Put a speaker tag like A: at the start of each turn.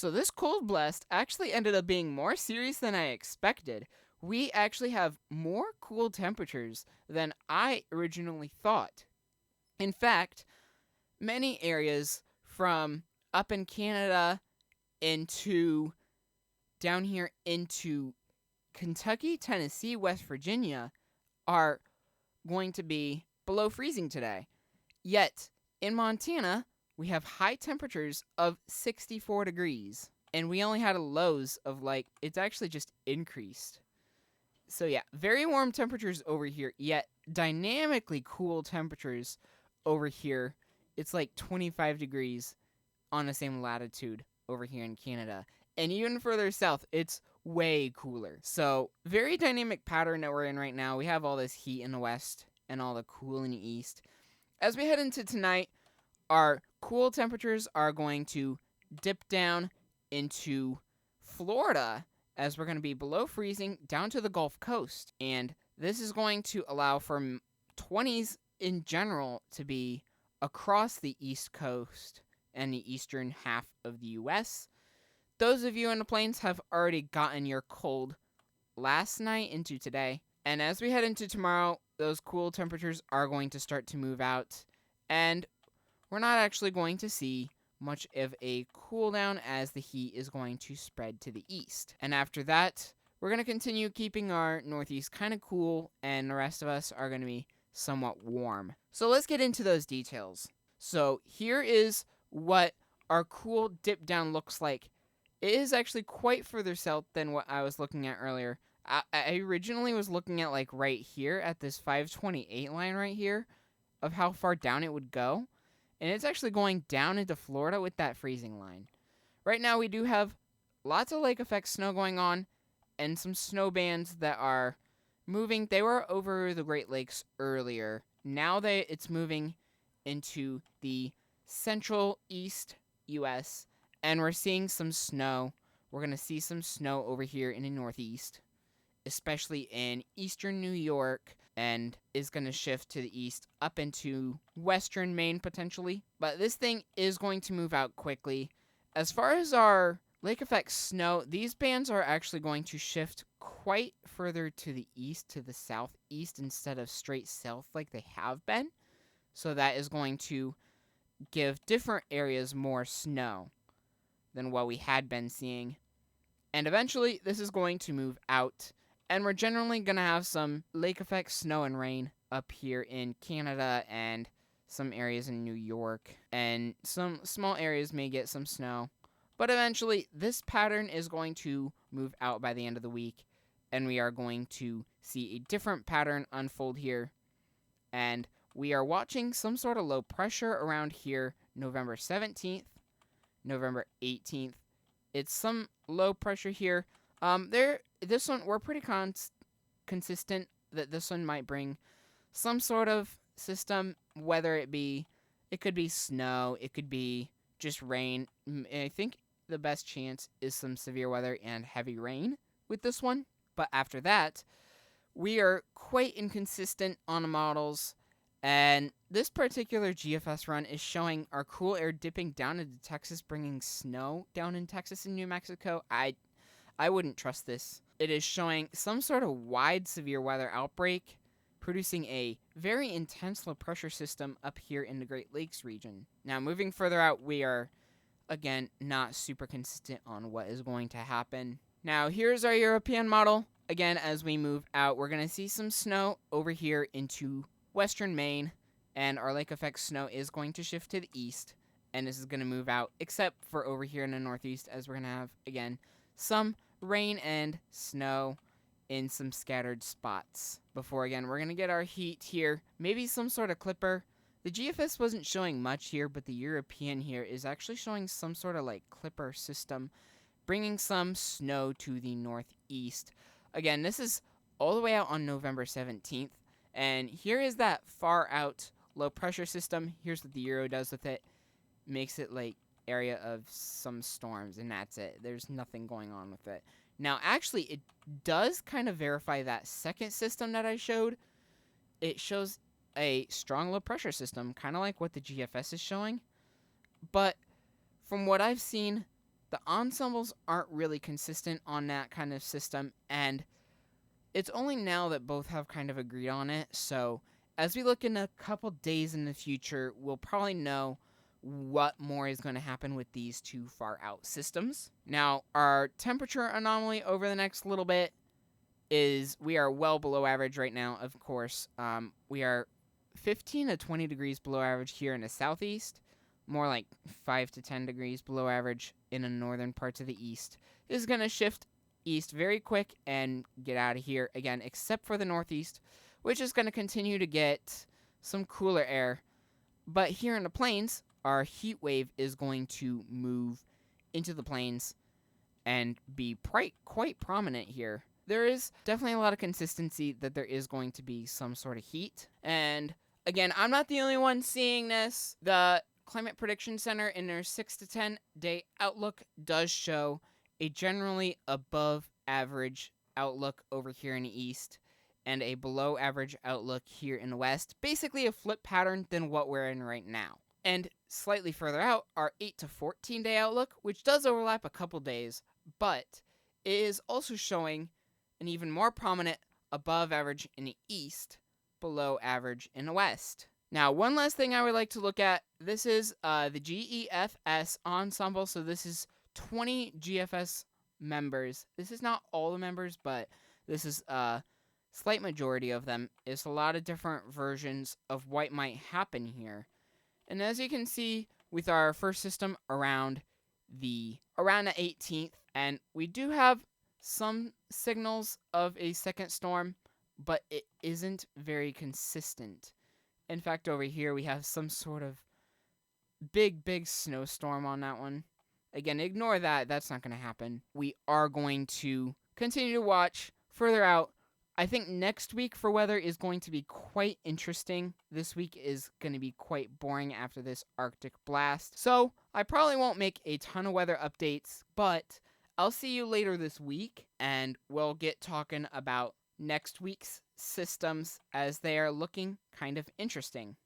A: So this cold blast actually ended up being more serious than I expected. We actually have more cool temperatures than I originally thought. In fact, many areas from up in Canada into down here into Kentucky, Tennessee, West Virginia are going to be below freezing today. Yet, in Montana, we have high temperatures of 64 degrees. And we only had a lows of it's actually just increased. So yeah, very warm temperatures over here, yet dynamically cool temperatures over here. It's like 25 degrees on the same latitude over here in Canada. And even further south, it's way cooler. So, very dynamic pattern that we're in right now. We have all this heat in the west and all the cool in the east. As we head into tonight, our cool temperatures are going to dip down into Florida as we're going to be below freezing down to the Gulf Coast. And this is going to allow for 20s in general to be across the East Coast and the eastern half of the U.S. Those of you in the plains have already gotten your cold last night into today. And as we head into tomorrow, those cool temperatures are going to start to move out. And we're not actually going to see much of a cool down as the heat is going to spread to the east. And after that, we're going to continue keeping our northeast kind of cool, and the rest of us are going to be somewhat warm. So let's get into those details. So here is what our cool dip down looks like. It is actually quite further south than what I was looking at earlier. I originally was looking at right here at this 528 line right here of how far down it would go. And it's actually going down into Florida with that freezing line. Right now we do have lots of lake effect snow going on and some snow bands that are moving. They were over the Great Lakes earlier. Now it's moving into the central east U.S. and we're seeing some snow. We're going to see some snow over here in the northeast, especially in eastern New York, and is going to shift to the east up into western Maine potentially. But this thing is going to move out quickly. As far as our lake effect snow, these bands are actually going to shift quite further to the east, to the southeast, instead of straight south like they have been. So that is going to give different areas more snow than what we had been seeing. And eventually, this is going to move out. And we're generally going to have some lake effect snow and rain up here in Canada and some areas in New York. And some small areas may get some snow. But eventually, this pattern is going to move out by the end of the week. And we are going to see a different pattern unfold here. And we are watching some sort of low pressure around here November 17th, November 18th. It's some low pressure here. This one, we're pretty consistent that this one might bring some sort of system, whether it could be snow, it could be just rain. I think the best chance is some severe weather and heavy rain with this one. But after that, we are quite inconsistent on the models. And this particular GFS run is showing our cool air dipping down into Texas, bringing snow down in Texas and New Mexico. I wouldn't trust this. It is showing some sort of wide severe weather outbreak, producing a very intense low pressure system up here in the Great Lakes region. Now, moving further out, we are, again, not super consistent on what is going to happen. Now, here's our European model. Again, as we move out, we're going to see some snow over here into western Maine, and our lake effect snow is going to shift to the east, and this is going to move out, except for over here in the northeast, as we're going to have, again, some rain and snow in some scattered spots. Before, again, we're going to get our heat here, maybe some sort of clipper. The GFS wasn't showing much here, but the European here is actually showing some sort of clipper system, bringing some snow to the northeast. Again, this is all the way out on November 17th. And here is that far out low pressure system. Here's what the Euro does with it. Makes it area of some storms, and that's it. There's nothing going on with it. Now, actually, it does kind of verify that second system that I showed. It shows a strong low pressure system, kind of like what the GFS is showing. But from what I've seen, the ensembles aren't really consistent on that kind of system, and it's only now that both have kind of agreed on it. So as we look in a couple days in the future, we'll probably know what more is going to happen with these two far out systems. Now, our temperature anomaly over the next little bit is we are well below average right now, of course. We are 15 to 20 degrees below average here in the southeast, more like 5 to 10 degrees below average in the northern parts of the east. This is going to shift east very quick and get out of here again, except for the northeast, which is going to continue to get some cooler air. But here in the plains, our heat wave is going to move into the plains and be quite prominent here. There is definitely a lot of consistency that there is going to be some sort of heat. And again, I'm not the only one seeing this. The Climate Prediction Center in their 6 to 10 day outlook does show a generally above average outlook over here in the east and a below average outlook here in the west. Basically a flip pattern than what we're in right now. And slightly further out, our 8 to 14 day outlook, which does overlap a couple days, but it is also showing an even more prominent above average in the east, below average in the west. Now, one last thing I would like to look at, this is the GEFS ensemble. So this is 20 GFS members. This is not all the members, but this is a slight majority of them. It's a lot of different versions of what might happen here. And as you can see with our first system around the 18th, and we do have some signals of a second storm, but it isn't very consistent. In fact, over here we have some sort of big snowstorm on that one. Again, ignore that. That's not going to happen. We are going to continue to watch further out. I think next week for weather is going to be quite interesting. This week is going to be quite boring after this Arctic blast. So I probably won't make a ton of weather updates, but I'll see you later this week, and we'll get talking about next week's systems as they are looking kind of interesting.